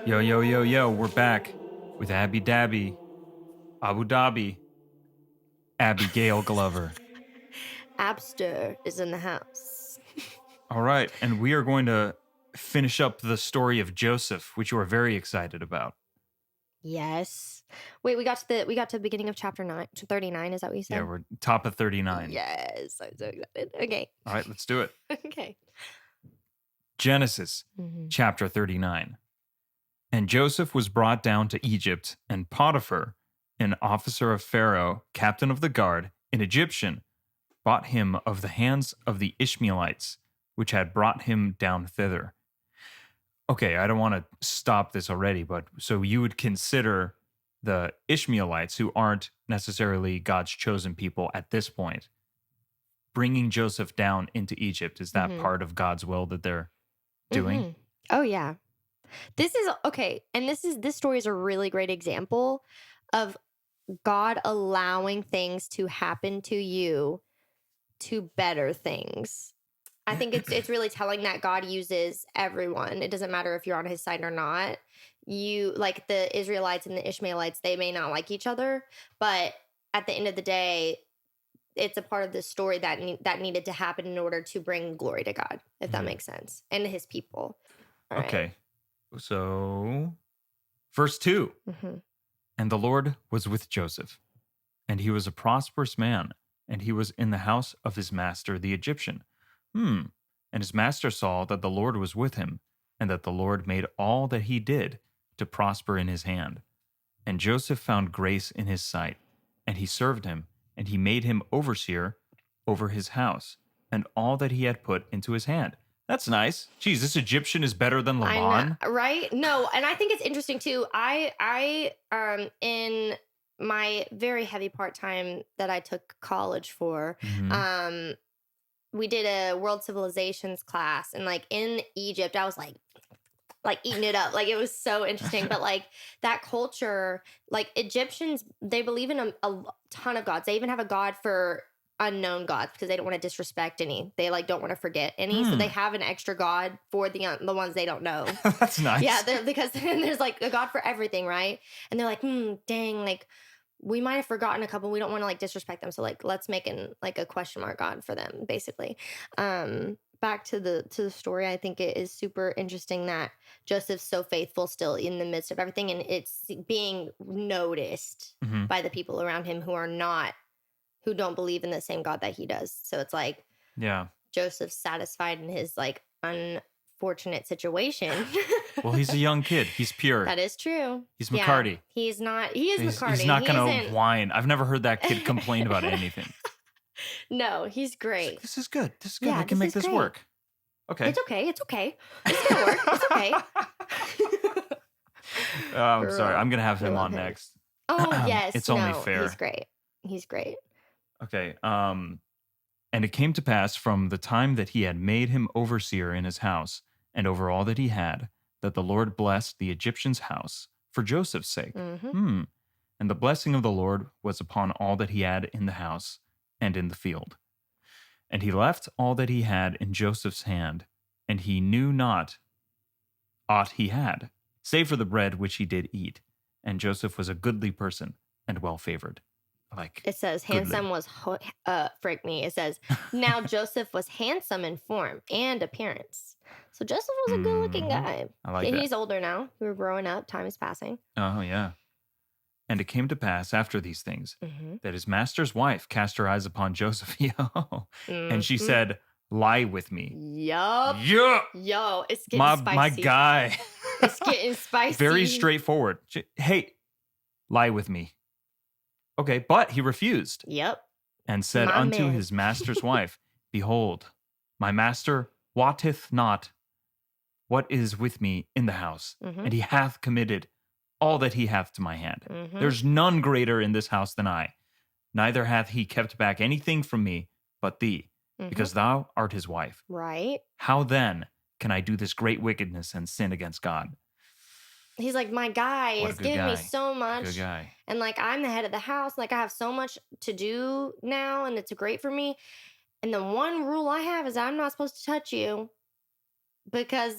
Yo, yo, yo, yo, we're back with Abby Dabby, Abu Dhabi, Abigail Glover. Abster is in the house. All right, and we are going to finish up the story of Joseph, which you are very excited about. Yes. Wait, we got to the beginning of chapter 39. Is that what you said? Yeah, we're top of 39. Yes, I'm so excited. Okay. All right, let's do it. Okay. Genesis chapter 39. And Joseph was brought down to Egypt, and Potiphar, an officer of Pharaoh, captain of the guard, an Egyptian, bought him of the hands of the Ishmaelites, which had brought him down thither. Okay, I don't want to stop this already, but so you would consider the Ishmaelites, who aren't necessarily God's chosen people at this point, bringing Joseph down into Egypt. Is that part of God's will that they're doing? Oh yeah. This is okay, and this story is a really great example of God allowing things to happen to you to better things. I think it's really telling that God uses everyone. It doesn't matter if you're on his side or not. You like the Israelites and the Ishmaelites, they may not like each other, but at the end of the day, it's a part of the story that needed to happen in order to bring glory to God, if that makes sense, and his people. All Okay. right. So, verse 2. And the Lord was with Joseph, and he was a prosperous man, and he was in the house of his master, the Egyptian. And his master saw that the Lord was with him, and that the Lord made all that he did to prosper in his hand. And Joseph found grace in his sight, and he served him, and he made him overseer over his house, and all that he had put into his hand. That's nice. Geez, this Egyptian is better than Laban. I know, right? No, and I think it's interesting too. I in my very heavy part-time that I took college for, we did a world civilizations class, and like in Egypt, I was like eating it up. Like it was so interesting. But like that culture, like Egyptians, they believe in a ton of gods. They even have a god for unknown gods because they don't want to disrespect any. They like don't want to forget any. So they have an extra god for the ones they don't know. That's nice. Yeah, because there's like a god for everything, right? And they're like, dang, like we might have forgotten a couple. We don't want to like disrespect them. So like let's make a question mark god for them, basically. Back to the story, I think it is super interesting that Joseph's so faithful still in the midst of everything, and it's being noticed by the people around him who don't believe in the same God that he does. So it's like, yeah, Joseph's satisfied in his like unfortunate situation. Well, he's a young kid. He's pure. That is true. He's McCarty. Yeah, he is McCarty. He's not going to whine. I've never heard that kid complain about anything. No, he's great. Like, this is good. This is good. Yeah, I can make this work. Okay. It's okay. It's okay. It's going to work. It's okay. I'm sorry. I'm going to have him on next. Oh, yes. It's only fair. He's great. He's great. Okay. And it came to pass from the time that he had made him overseer in his house and over all that he had, that the Lord blessed the Egyptian's house for Joseph's sake. And the blessing of the Lord was upon all that he had in the house and in the field. And he left all that he had in Joseph's hand, and he knew not aught he had, save for the bread which he did eat. And Joseph was a goodly person and well favored. Like it says, goodly. handsome was it says, now Joseph was handsome in form and appearance. So Joseph was a good looking guy. I like that. He's older now. We were growing up. Time is passing. Oh, yeah. And it came to pass after these things that his master's wife cast her eyes upon Joseph. And she said, lie with me. Yup. Yeah. Yo, it's getting spicy. My guy. It's getting spicy. Very straightforward. Hey, lie with me. Okay, but he refused. Yep. And said unto his master's wife, behold, my master wotteth not what is with me in the house, and he hath committed all that he hath to my hand. There's none greater in this house than I. Neither hath he kept back anything from me but thee, because thou art his wife. Right. How then can I do this great wickedness and sin against God? He's like, my guy is giving me so much. Good guy. And like, I'm the head of the house. Like, I have so much to do now, and it's great for me. And the one rule I have is I'm not supposed to touch you. because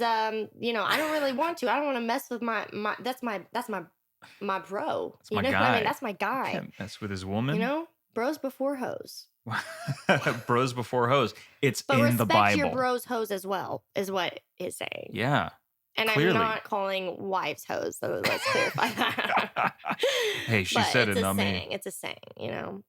you know, I don't really want to. I don't want to mess with my that's my bro. That's You my know what I mean? guy. That's my guy. Can't mess with his You woman. know, bros before hoes. Bros before hoes. It's But in the respect your Bible. bros hoes as well, is what it's saying. Yeah. And Clearly. I'm not calling wives hoes, so let's clarify that. Hey, she But said it, it's a not me. saying. It's a saying, you know.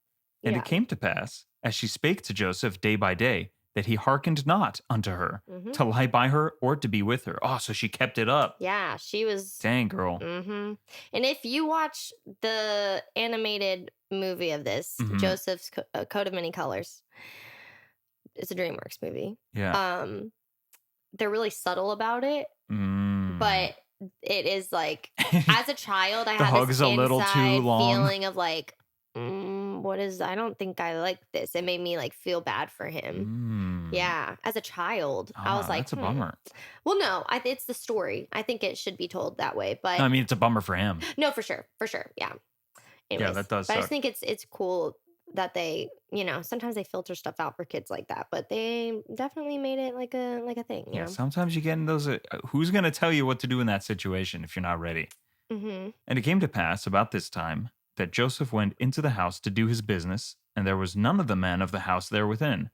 And Yeah. it came to pass, as she spake to Joseph day by day, that he hearkened not unto her, Mhm. to lie by her or to be with her. Oh, so she kept it up. Yeah, she was. Dang, girl. And if you watch the animated movie of this, Mhm. Joseph's Coat of Many Colors, it's a DreamWorks movie. Yeah. They're really subtle about it, but it is like, as a child, I The had hug's this a little too inside long. feeling of like, I don't think I like this. It made me like feel bad for him. Yeah, as a child, I was like, that's a bummer. Well, no, it's the story. I think it should be told that way, but No, I mean, it's a bummer for him. no, for sure, yeah. Anyways, that does But I suck. just think it's cool that they, you know, sometimes they filter stuff out for kids like that, but they definitely made it like a thing. You Yeah, know? sometimes you get in those. Who's going to tell you what to do in that situation if you're not ready? Mm-hmm. And it came to pass about this time that Joseph went into the house to do his business, and there was none of the men of the house there within.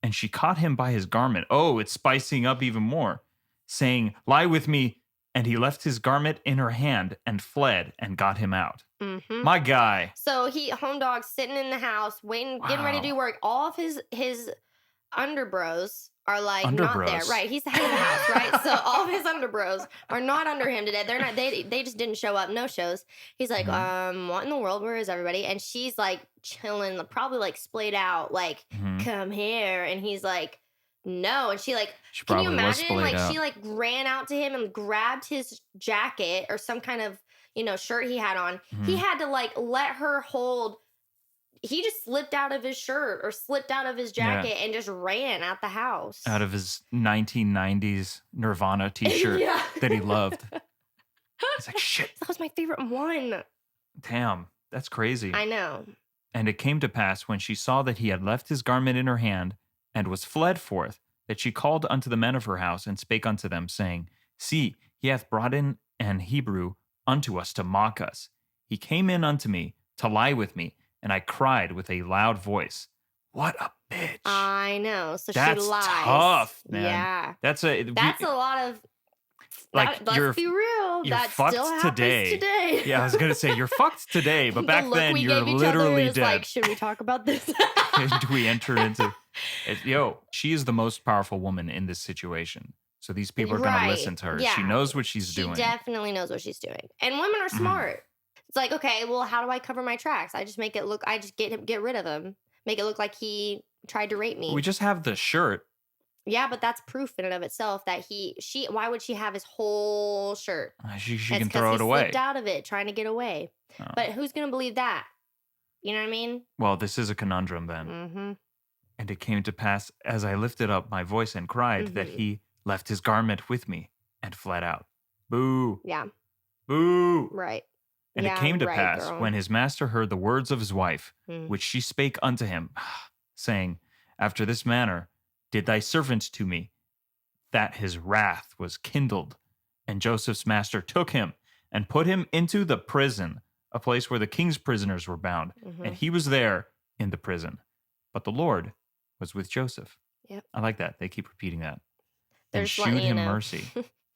And she caught him by his garment. Oh, it's spicing up even more, saying, "Lie with me." And he left his garment in her hand and fled and got him out. Mm-hmm. My guy. So home dog sitting in the house, waiting, getting ready to do work. All of his underbros are like not there. Right. He's the head of the house, right? So all of his underbros are not under him today. They're not, they just didn't show up, no shows. He's like, what in the world? Where is everybody? And she's like chilling, probably like splayed out, like, come here. And he's like, no. And she like, can you imagine? Like she like ran out to him and grabbed his jacket or some kind of, you know, shirt he had on. He had to like let her hold. He just slipped out of his shirt or slipped out of his jacket and just ran out the house. Out of his 1990s Nirvana t-shirt that he loved. It's like, shit. That was my favorite one. Damn, that's crazy. I know. And it came to pass when she saw that he had left his garment in her hand and was fled forth, that she called unto the men of her house and spake unto them, saying, See, he hath brought in an Hebrew unto us to mock us. He came in unto me to lie with me, and I cried with a loud voice. What a bitch. I know. So that's she lies. Tough, man. Yeah. That's a lot of like let's be real. You're that fucked still happens today. Yeah, I was gonna say you're fucked today, but back then you're literally dead. Like, should we talk about this? Do we enter into she is the most powerful woman in this situation. So these people are gonna listen to her. Yeah. She knows what she's doing. She definitely knows what she's doing. And women are smart. It's like, okay, well, how do I cover my tracks? I just make it look, I just get rid of him. Make it look like he tried to rape me. We just have the shirt. Yeah, but that's proof in and of itself that why would she have his whole shirt? She can throw it away. He slipped out of it trying to get away. Oh. But who's going to believe that? You know what I mean? Well, this is a conundrum then. And it came to pass as I lifted up my voice and cried that he left his garment with me and fled out. Boo. Yeah. Boo. Right. And it came to pass when his master heard the words of his wife, which she spake unto him, saying, After this manner did thy servant to me, that his wrath was kindled. And Joseph's master took him and put him into the prison, a place where the king's prisoners were bound. And he was there in the prison. But the Lord was with Joseph. Yep. I like that. They keep repeating that. They're and shewed him mercy.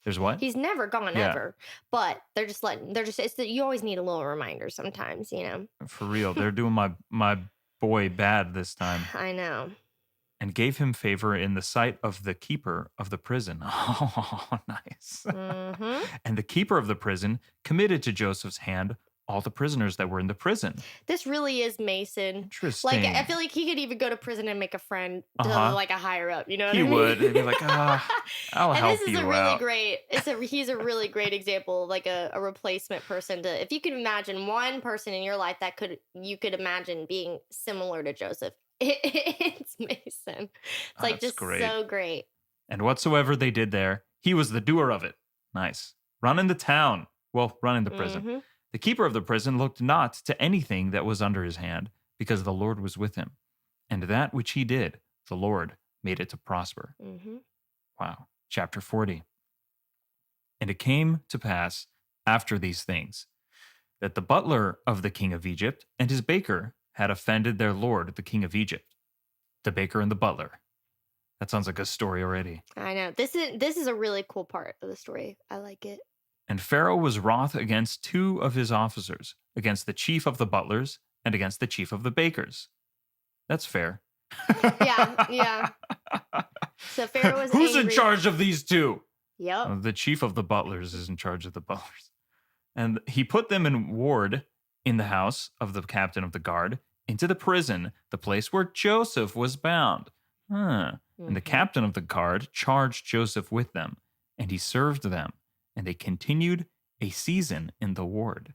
There's what? He's never gone ever. But you always need a little reminder sometimes, you know. For real. They're doing my boy bad this time. I know. And gave him favor in the sight of the keeper of the prison. Oh, nice. And the keeper of the prison committed to Joseph's hand all the prisoners that were in the prison. This really is Mason. Interesting. Like, I feel like he could even go to prison and make a friend to like a higher up. You know what I mean? He would. He'd be like, I'll help you out. He's a really great example of like a replacement person to, if you could imagine one person in your life that you could imagine being similar to Joseph, it's Mason. It's like just great. So great. And whatsoever they did there, he was the doer of it. Nice. Run in the town. Well, run in the prison. The keeper of the prison looked not to anything that was under his hand, because the Lord was with him. And that which he did, the Lord made it to prosper. Wow. chapter 40. And it came to pass after these things that the butler of the king of Egypt and his baker had offended their lord, the king of Egypt. The baker and the butler. That sounds like a story already. I know. This is a really cool part of the story. I like it. And Pharaoh was wroth against 2 of his officers, against the chief of the butlers and against the chief of the bakers. That's fair. Yeah. So Pharaoh was Who's in angry. charge of these 2? Yep. The chief of the butlers is in charge of the butlers. And he put them in ward in the house of the captain of the guard into the prison, the place where Joseph was bound. And the captain of the guard charged Joseph with them, and he served them, and they continued a season in the ward.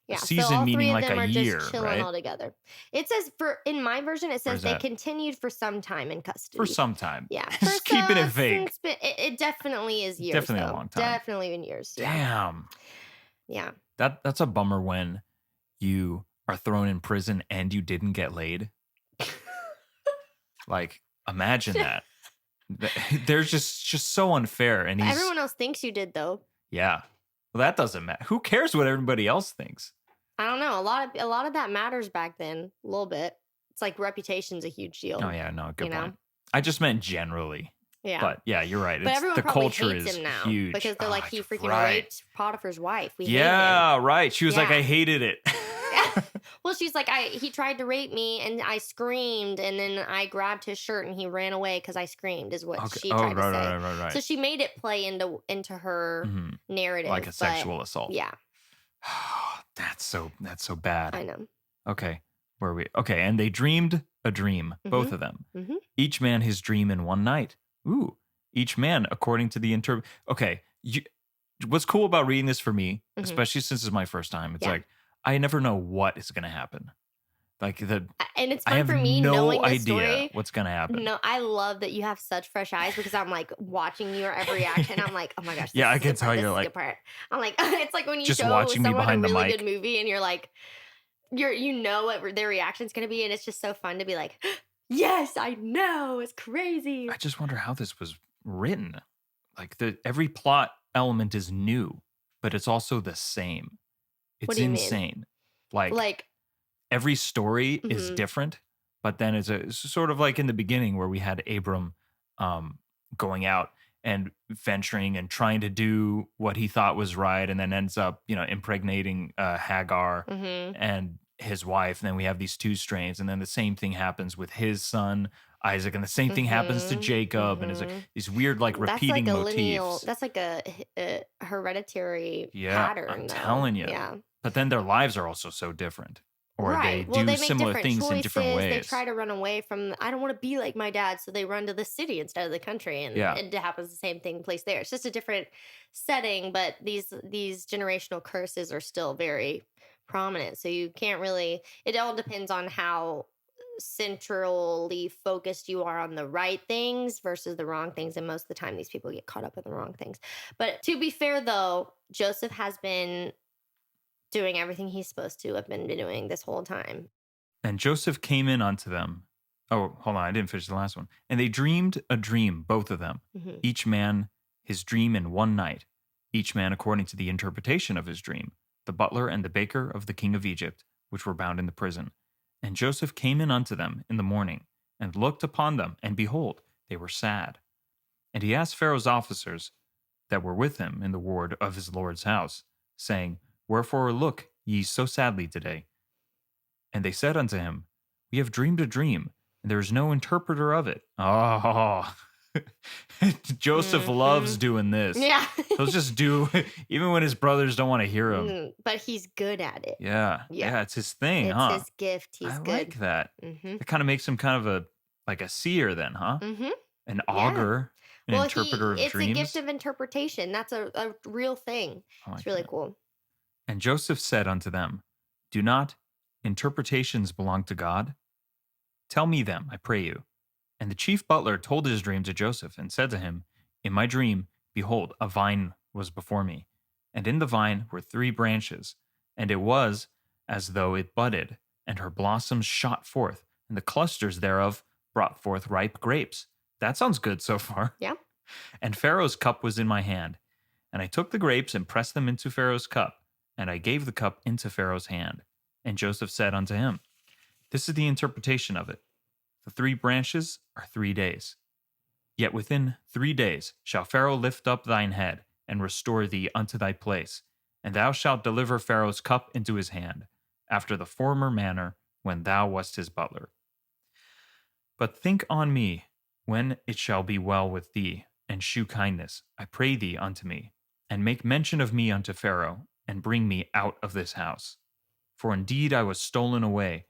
Yeah, A season so all meaning three of like them a are year, just chilling right? all together. It says in my version, it says is they that? continued for some time in custody. For some time. Yeah, Just keeping it vague. It definitely is years. Definitely a though. long time. Definitely in years. Yeah. Damn. Yeah. That's a bummer when you are thrown in prison and you didn't get laid. Like, imagine that. They're just so unfair. And Everyone else thinks you did, though. Yeah. Well, that doesn't matter. Who cares what everybody else thinks? I don't know. A lot of that matters back then. A little bit. It's like reputation's a huge deal. Oh yeah, no, good you know? point. I just meant generally. Yeah. But yeah, you're right. But everyone the probably culture hates is him now huge. because they're like, he freaking right. raped Potiphar's wife. We hate him. Yeah, right. She was like, Yeah. I hated it. Well, she's like, he tried to rape me and I screamed and then I grabbed his shirt and he ran away because I screamed is what she tried to say. Right. So she made it play into her narrative. Like a sexual assault. Yeah. That's so bad. I know. Okay. Where are we? Okay. And they dreamed a dream, both of them. Each man his dream in one night. Ooh. Each man according to the Okay. What's cool about reading this for me, especially since it's my first time, it's like, I never know what is going to happen. Like and it's fun I have for me no knowing the idea story. what's going to happen. No, I love that you have such fresh eyes because I'm like watching your every action. I'm like, oh my gosh. Yeah, I this can is the tell part, you're this is the like- part. I'm like, it's like when you Just show watching me someone behind a the really mic. good movie and you're like, you know what their reaction's gonna be, and it's just so fun to be like, yes, I know, it's crazy. I just wonder how this was written. Like every plot element is new, but it's also the same. It's What do you mean? insane. Like Like, every story is Mhm. different, but then it's sort of like in the beginning where we had Abram going out and venturing and trying to do what he thought was right, and then ends up, impregnating Hagar and his wife. And then we have these 2 strains, and then the same thing happens with his son Isaac, and the same thing happens to Jacob, and it's like these weird repeating that's like a motifs. lineal. That's like a hereditary pattern. I'm though. telling you. Yeah. But then their lives are also so different, or Right. they Well, do they make similar different things choices. in different ways. They try to run away from. I don't want to be like my dad, so they run to the city instead of the country, and Yeah. it happens the same thing place there. It's just a different setting, but these generational curses are still very prominent. So you can't really. It all depends on how centrally focused you are on the right things versus the wrong things, and most of the time these people get caught up in the wrong things. But to be fair, though, Joseph has been doing everything he's supposed to have been doing this whole time. And Joseph came in unto them. Oh, hold on. I didn't finish the last one. And they dreamed a dream, both of them, each man his dream in one night, each man according to the interpretation of his dream, the butler and the baker of the king of Egypt, which were bound in the prison. And Joseph came in unto them in the morning, and looked upon them, and behold, they were sad. And he asked Pharaoh's officers that were with him in the ward of his lord's house, saying, Wherefore look ye so sadly today? And they said unto him, We have dreamed a dream, and there is no interpreter of it. Oh, Joseph loves doing this. Yeah. He'll just do, even when his brothers don't want to hear him. But he's good at it. Yeah, it's his thing, It's huh? his gift. He's I good. like that. Mm-hmm. It kind of makes him kind of a seer then, huh? Mm-hmm. An augur, an interpreter of it's dreams. a gift of interpretation. That's a real thing. I like It's really that. cool. And Joseph said unto them, Do not interpretations belong to God? Tell me them, I pray you. And the chief butler told his dream to Joseph, and said to him, In my dream, behold, a vine was before me, and in the vine were 3 branches, and it was as though it budded, and her blossoms shot forth, and the clusters thereof brought forth ripe grapes. That sounds good so far. Yeah. And Pharaoh's cup was in my hand. And I took the grapes and pressed them into Pharaoh's cup. And I gave the cup into Pharaoh's hand. And Joseph said unto him, This is the interpretation of it. The 3 branches are 3 days. Yet within 3 days shall Pharaoh lift up thine head, and restore thee unto thy place. And thou shalt deliver Pharaoh's cup into his hand, after the former manner when thou wast his butler. But think on me when it shall be well with thee, and shew kindness, I pray thee, unto me, and make mention of me unto Pharaoh, and bring me out of this house. For indeed I was stolen away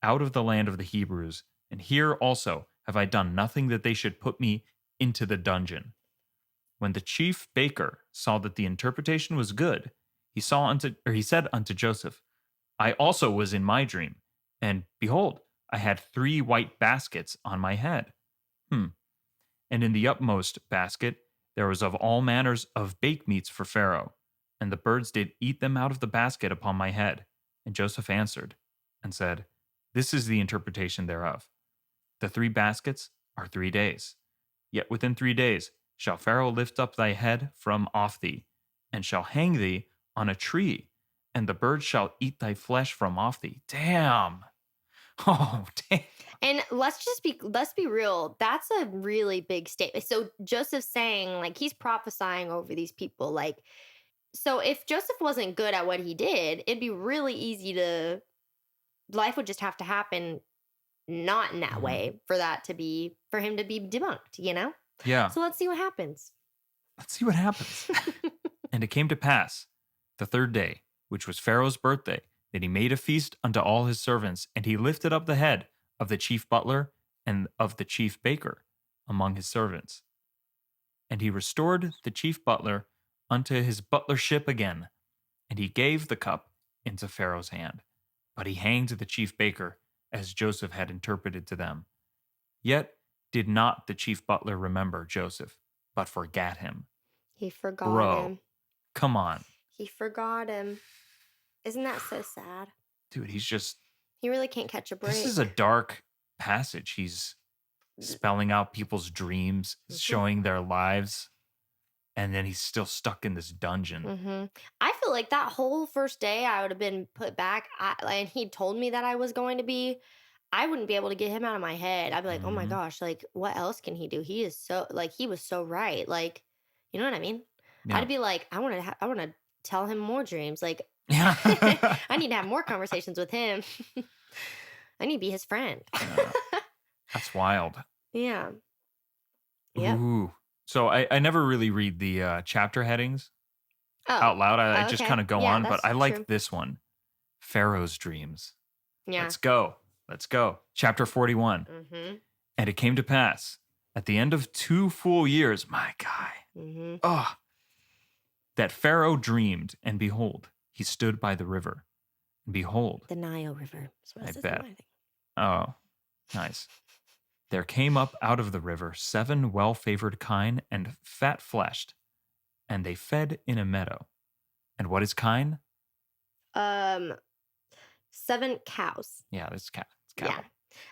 out of the land of the Hebrews, and here also have I done nothing that they should put me into the dungeon. When the chief baker saw that the interpretation was good, he said unto Joseph, I also was in my dream, and behold, I had 3 white baskets on my head. And in the upmost basket there was of all manners of baked meats for Pharaoh, and the birds did eat them out of the basket upon my head. And Joseph answered and said, This is the interpretation thereof. The 3 baskets are 3 days. Yet within 3 days shall Pharaoh lift up thy head from off thee, and shall hang thee on a tree, and the birds shall eat thy flesh from off thee. Damn. Oh, damn. And let's be real. That's a really big statement. So Joseph's saying, like, he's prophesying over these people. Like, so if Joseph wasn't good at what he did, it'd be really easy life would just have to happen not in that way for him to be debunked, you know? Yeah. So let's see what happens. Let's see what happens. And it came to pass, the 3rd day, which was Pharaoh's birthday, that he made a feast unto all his servants, and he lifted up the head of the chief butler and of the chief baker among his servants. And he restored the chief butler unto his butlership again, and he gave the cup into Pharaoh's hand. But he hanged the chief baker, as Joseph had interpreted to them. Yet did not the chief butler remember Joseph, but forgat him. He forgot Bro, him. come on. He forgot him. Isn't that so sad? Dude, he really can't catch a break. This is a dark passage. He's spelling out people's dreams, showing their lives, and then he's still stuck in this dungeon. I feel like that whole first day I would have been put back, and he told me that I was going to be, I wouldn't be able to get him out of my head. I'd be like, oh my gosh, like, what else can he do? He is so, like, he was so right. Like, you know what I mean? Yeah. I'd be like, I want to tell him more dreams. Like, Yeah. I need to have more conversations with him. I need to be his friend. That's wild. Yeah. Yeah. Ooh. So I never really read the chapter headings out loud. I just kind of go on, but I like this one. Pharaoh's dreams. Yeah. Let's go. Chapter 41. And it came to pass at the end of 2 full years, my guy, that Pharaoh dreamed, and behold, he stood by the river. And behold, the Nile River. I bet. Oh, nice. There came up out of the river 7 well-favored kine and fat-fleshed, and they fed in a meadow. And what is kine? 7 cows. Yeah, it's cow. It's cow. Yeah.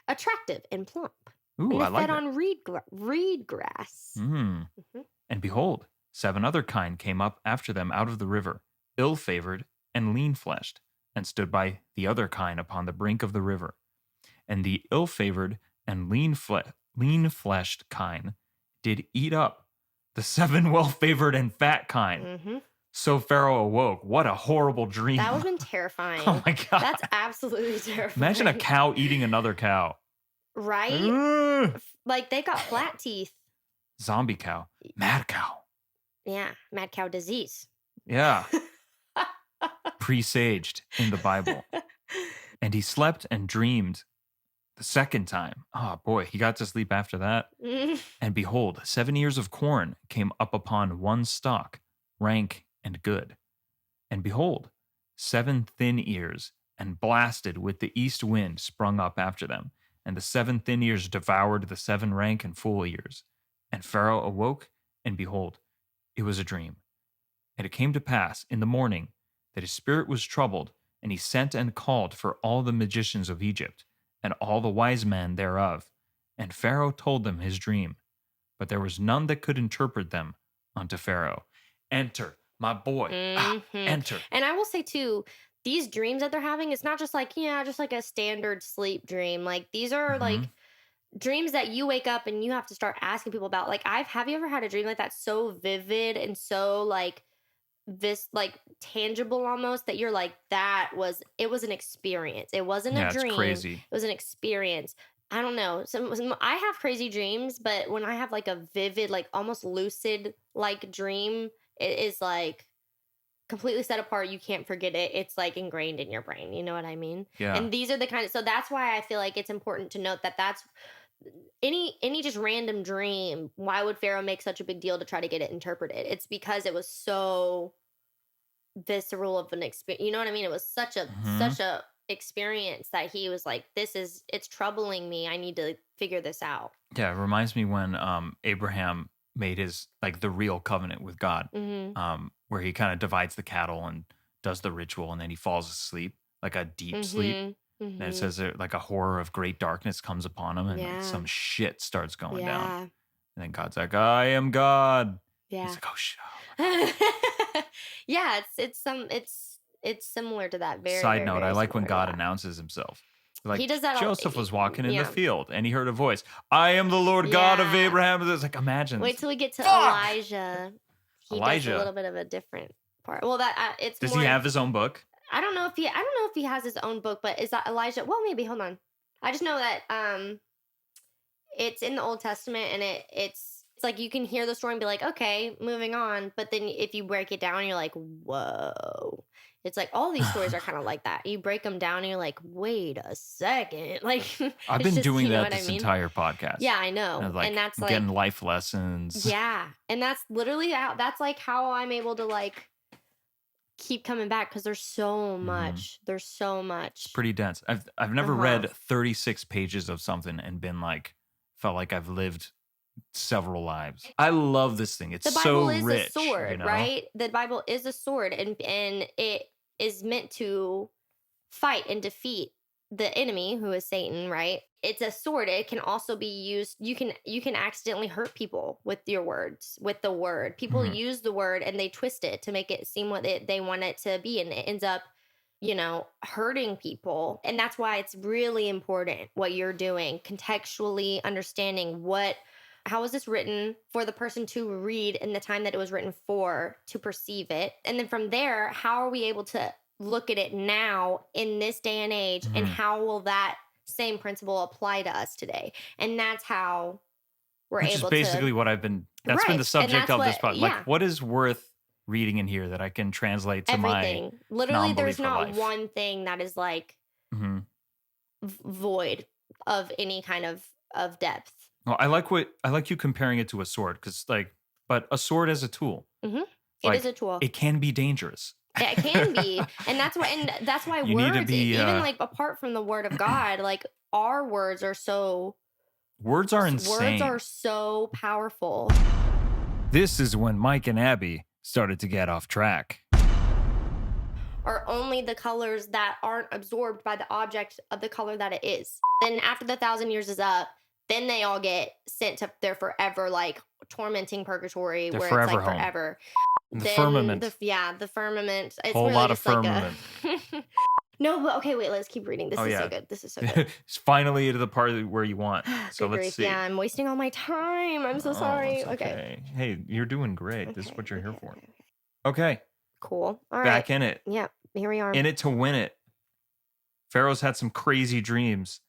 Attractive and plump. Ooh, and I like fed it. on reed grass. And behold, 7 other kine came up after them out of the river, ill-favored and lean-fleshed, and stood by the other kine upon the brink of the river. And the ill-favored and lean-fleshed kine did eat up the 7 well-favored and fat kine. So Pharaoh awoke. What a horrible dream. That would have been terrifying. Oh my God. That's absolutely terrifying. Imagine a cow eating another cow. Right? Like, they got flat teeth. Zombie cow. Mad cow. Yeah. Mad cow disease. Yeah. Presaged in the Bible. And he slept and dreamed the second time. Oh boy, he got to sleep after that. And behold, 7 ears of corn came up upon one stalk, rank and good. And behold, 7 thin ears, and blasted with the east wind, sprung up after them. And the 7 thin ears devoured the 7 rank and full ears. And Pharaoh awoke, and behold, it was a dream. And it came to pass in the morning that his spirit was troubled, and he sent and called for all the magicians of Egypt, and all the wise men thereof. And Pharaoh told them his dream. but there was none that could interpret them unto Pharaoh. Enter, my boy. Enter. And I will say too, these dreams that they're having, it's not just like, just like a standard sleep dream. Like these are like dreams that you wake up and you have to start asking people about. Like have you ever had a dream like that so vivid and so like this like tangible almost that you're like it was an experience. It wasn't a dream. It's crazy. It was an experience. I don't know. Some I have crazy dreams, but when I have like a vivid, like almost lucid like dream, it is like completely set apart. You can't forget it. It's like ingrained in your brain. You know what I mean? Yeah. And these are the kind of, so that's why I feel like it's important to note that that's any just random dream. Why would Pharaoh make such a big deal to try to get it interpreted? It's because it was so visceral of an experience. You know what I mean? It was such a experience that he was like, it's troubling me. I need to figure this out. Yeah, it reminds me when Abraham made his like the real covenant with God, where he kind of divides the cattle and does the ritual, and then he falls asleep, like a deep sleep. And it says like a horror of great darkness comes upon him, and some shit starts going down. And then God's like, I am God. Yeah. He's like, oh shit. Yeah, it's similar to that. Side note, very I like when God that. announces himself. Like he does that Joseph was walking in the field and he heard a voice. I am the Lord God of Abraham. It's like, imagine. Wait till we get to Elijah. Does a little bit of a different part. Well, does he have his own book? I don't know if he has his own book, but is that Elijah? Well, maybe. Hold on. I just know that it's in the Old Testament, and it's like you can hear the story and be like, okay, moving on. But then if you break it down, you're like, whoa. It's like all these stories are kind of like that. You break them down and you're like, wait a second. Like I've been doing that this entire podcast. Yeah, I know. And that's like getting life lessons. Yeah. And that's literally that's like how I'm able to like keep coming back, because there's so much. There's so much. It's pretty dense. I've never read 36 pages of something and been like, felt like I've lived several lives. I love this thing. It's so rich. The Bible is a sword, right? The Bible is a sword, and it is meant to fight and defeat the enemy, who is Satan, right? It's a sword. It can also be used. You can accidentally hurt people with your words, with the word. People use the word and they twist it to make it seem what they want it to be, and it ends up, hurting people. And that's why it's really important what you're doing, contextually understanding how was this written for the person to read in the time that it was written for, to perceive it. And then from there, how are we able to look at it now in this day and age, and how will that same principle apply to us today? And that's how we're able to. Which is basically what I've been, that's been the subject of this podcast. Like, what is worth reading in here that I can translate to everything. My literally, there's not life. one thing that is like void of any kind of depth. Well, I like you comparing it to a sword, because but a sword as a tool. It is a tool. It can be dangerous. It can be, and that's why you words, need to be, even like apart from the word of God, like our words are so. Words are insane. Words are so powerful. This is when Mike and Abby started to get off track. Are only the colors that aren't absorbed by the object of the color that it is. Then after the 1,000 years is up, then they all get sent to their forever, like, tormenting purgatory, where forever it's like home. forever. The firmament. The firmament. It's whole really lot of just like firmament. No, but okay, wait, let's keep reading. This is so good. This is so good. It's finally to the part where you want. So let's see. Yeah, I'm wasting all my time. I'm so sorry. Okay. Hey, you're doing great. Okay, this is what you're here for. Okay. Cool. All right. Back in it. Yeah, here we are. In it to win it. Pharaoh's had some crazy dreams.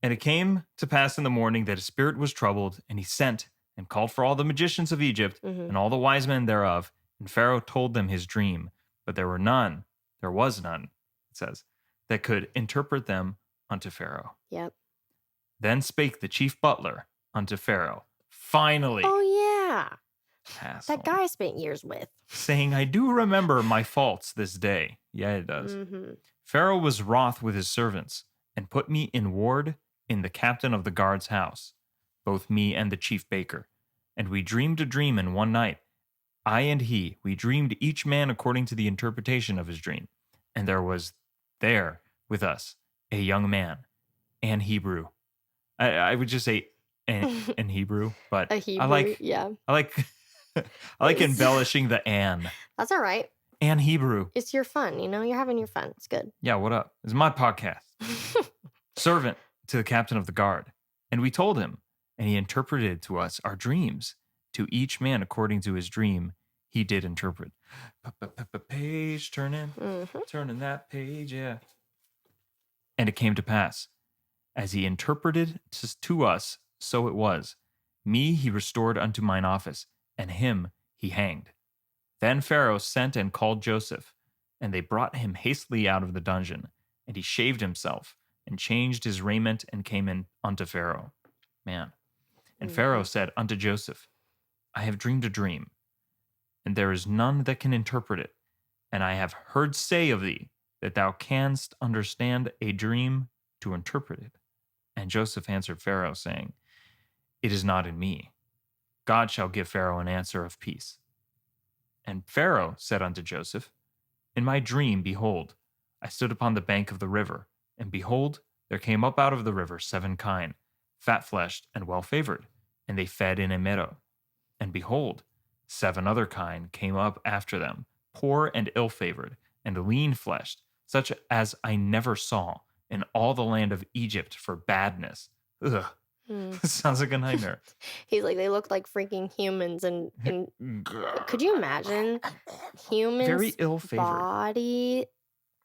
And it came to pass in the morning that his spirit was troubled, and he sent and called for all the magicians of Egypt and all the wise men thereof. And Pharaoh told them his dream, but there was none, it says, that could interpret them unto Pharaoh. Yep. Then spake the chief butler unto Pharaoh, finally. Oh, yeah. Asshole. That guy I spent years with. Saying, I do remember my faults this day. Yeah, it does. Pharaoh was wroth with his servants, and put me in ward in the captain of the guard's house, both me and the chief baker. And we dreamed a dream in one night. I and he, we dreamed each man according to the interpretation of his dream. And there was there with us a young man, an Hebrew. I would just say in Hebrew, but A Hebrew, yeah. I like I like It's- embellishing the "and." That's all right. And Hebrew. It's your fun, you're having your fun. It's good. Yeah, what up? It's my podcast. Servant to the captain of the guard. And we told him, and he interpreted to us our dreams. To each man according to his dream, he did interpret. Page turning, turning that page, yeah. And it came to pass, as he interpreted to us, so it was. Me he restored unto mine office, and him he hanged. Then Pharaoh sent and called Joseph, and they brought him hastily out of the dungeon, and he shaved himself, and changed his raiment, and came in unto Pharaoh. Man. And Pharaoh said unto Joseph, I have dreamed a dream, and there is none that can interpret it. And I have heard say of thee that thou canst understand a dream to interpret it. And Joseph answered Pharaoh, saying, It is not in me. God shall give Pharaoh an answer of peace. And Pharaoh said unto Joseph, In my dream, behold, I stood upon the bank of the river, and behold, there came up out of the river 7 kine, fat-fleshed and well-favored, and they fed in a meadow. And behold, 7 other kine came up after them, poor and ill-favored, and lean-fleshed, such as I never saw in all the land of Egypt for badness. Ugh, sounds like a nightmare. He's like, they look like freaking humans, and could you imagine humans Very ill-favored. body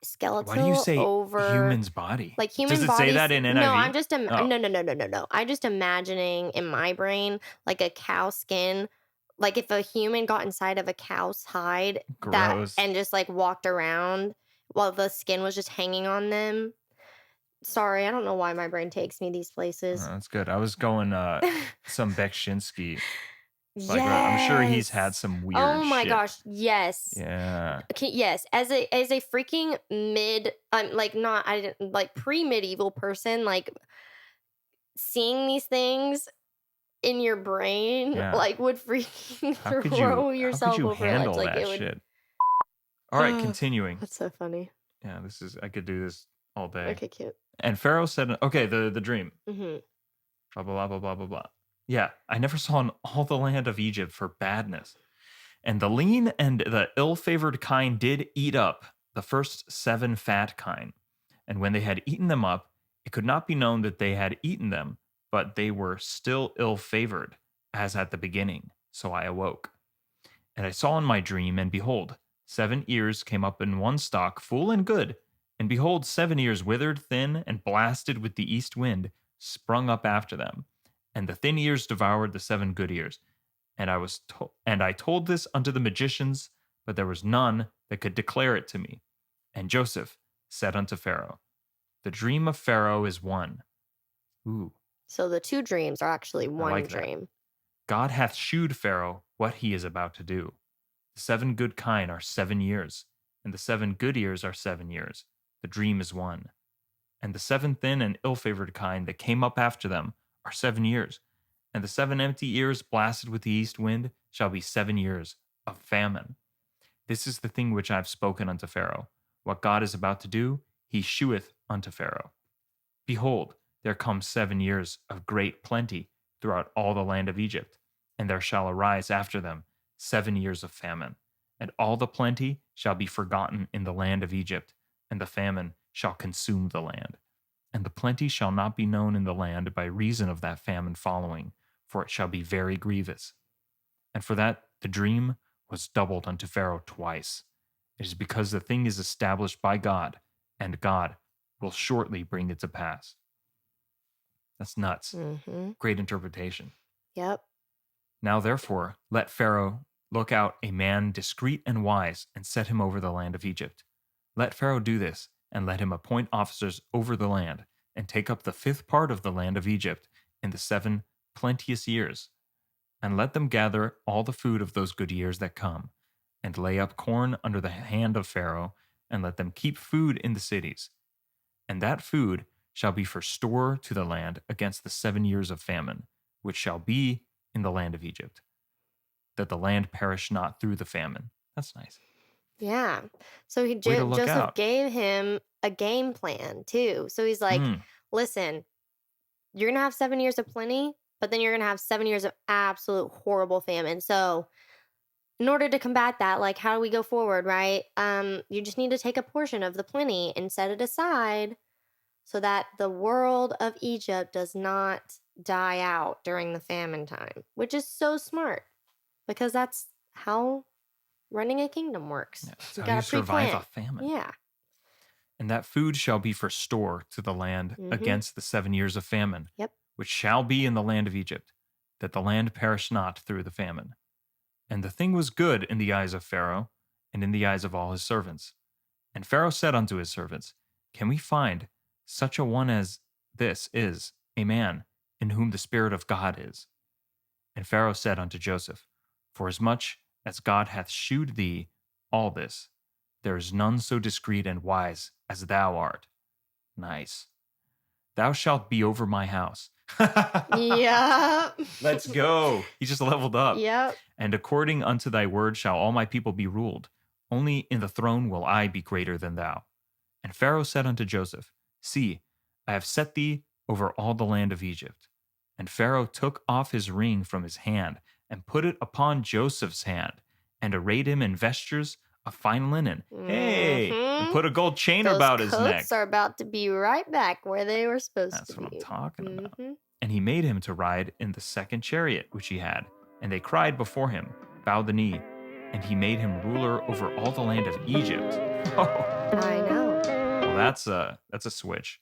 skeletal Why do you say over human's body? like human Does it bodies? say that in NIV? No, I'm just Oh. no. I'm just imagining in my brain like a cow skin. Like if a human got inside of a cow's hide Gross. and just like walked around while the skin was just hanging on them. Sorry, I don't know why my brain takes me these places. Oh, that's good. I was going some Beksinski. Like I'm sure he's had some weird Oh my shit. gosh, yes. Yeah. Okay, yes, as a freaking pre-medieval person, like seeing these things in your brain like would freaking throw yourself how could you over handle like that it would shit? All right, continuing. That's so funny. Yeah, I could do this all day. Okay, cute. And Pharaoh said, okay, the dream. Mm-hmm. Blah, blah, blah, blah, blah, blah. Yeah, I never saw in all the land of Egypt for badness. And the lean and the ill-favored kine did eat up the first 7 fat kine. And when they had eaten them up, it could not be known that they had eaten them, but they were still ill-favored, as at the beginning. So I awoke. And I saw in my dream, and behold, 7 ears came up in one stalk, full and good. And behold, 7 ears withered, thin, and blasted with the east wind, sprung up after them. And the thin ears devoured the 7 good ears. And I told this unto the magicians, but there was none that could declare it to me. And Joseph said unto Pharaoh, The dream of Pharaoh is one. Ooh. So the 2 dreams are actually one like dream. That. God hath shewed Pharaoh what he is about to do. The 7 good kine are 7 years, and the 7 good ears are 7 years. The dream is one. And the 7 thin and ill-favored kine that came up after them are 7 years. And the 7 empty ears blasted with the east wind shall be 7 years of famine. This is the thing which I have spoken unto Pharaoh. What God is about to do, he sheweth unto Pharaoh. Behold, there come 7 years of great plenty throughout all the land of Egypt, and there shall arise after them 7 years of famine. And all the plenty shall be forgotten in the land of Egypt, and the famine shall consume the land. And the plenty shall not be known in the land by reason of that famine following, for it shall be very grievous. And for that the dream was doubled unto Pharaoh twice. It is because the thing is established by God, and God will shortly bring it to pass. That's nuts. Mm-hmm. Great interpretation. Yep. Now therefore, let Pharaoh look out a man discreet and wise, and set him over the land of Egypt. Let Pharaoh do this, and let him appoint officers over the land, and take up the 5th part of the land of Egypt in the 7 plenteous years. And let them gather all the food of those good years that come, and lay up corn under the hand of Pharaoh, and let them keep food in the cities. And that food shall be for store to the land against the 7 years of famine, which shall be in the land of Egypt, that the land perish not through the famine. That's nice. Yeah. So look Joseph out. gave him a game plan too. So he's like, listen, you're going to have 7 years of plenty, but then you're going to have 7 years of absolute horrible famine. So, in order to combat that, like how do we go forward, right? You just need to take a portion of the plenty and set it aside so that the world of Egypt does not die out during the famine time, which is so smart because that's how running a kingdom works. Yeah, that's You how you got to survive pre-plan. a famine. Yeah. And that food shall be for store to the land Mm-hmm. against the 7 years of famine, Yep. which shall be in the land of Egypt, that the land perish not through the famine. And the thing was good in the eyes of Pharaoh, and in the eyes of all his servants. And Pharaoh said unto his servants, Can we find such a one as this is, a man, in whom the Spirit of God is? And Pharaoh said unto Joseph, Forasmuch as God hath shewed thee all this, there is none so discreet and wise as thou art. Nice. Thou shalt be over my house. Yep. Let's go. He just leveled up. Yep. And according unto thy word shall all my people be ruled. Only in the throne will I be greater than thou. And Pharaoh said unto Joseph, See, I have set thee over all the land of Egypt. And Pharaoh took off his ring from his hand, and put it upon Joseph's hand, and arrayed him in vestures of fine linen. Hey! And Mhm. put a gold chain Those about his coats neck. are about to be right back where they were supposed That's to what be. I'm talking about. Mhm. And he made him to ride in the second chariot which he had. And they cried before him, Bow the knee. And he made him ruler over all the land of Egypt. Oh, I know. well, that's a switch.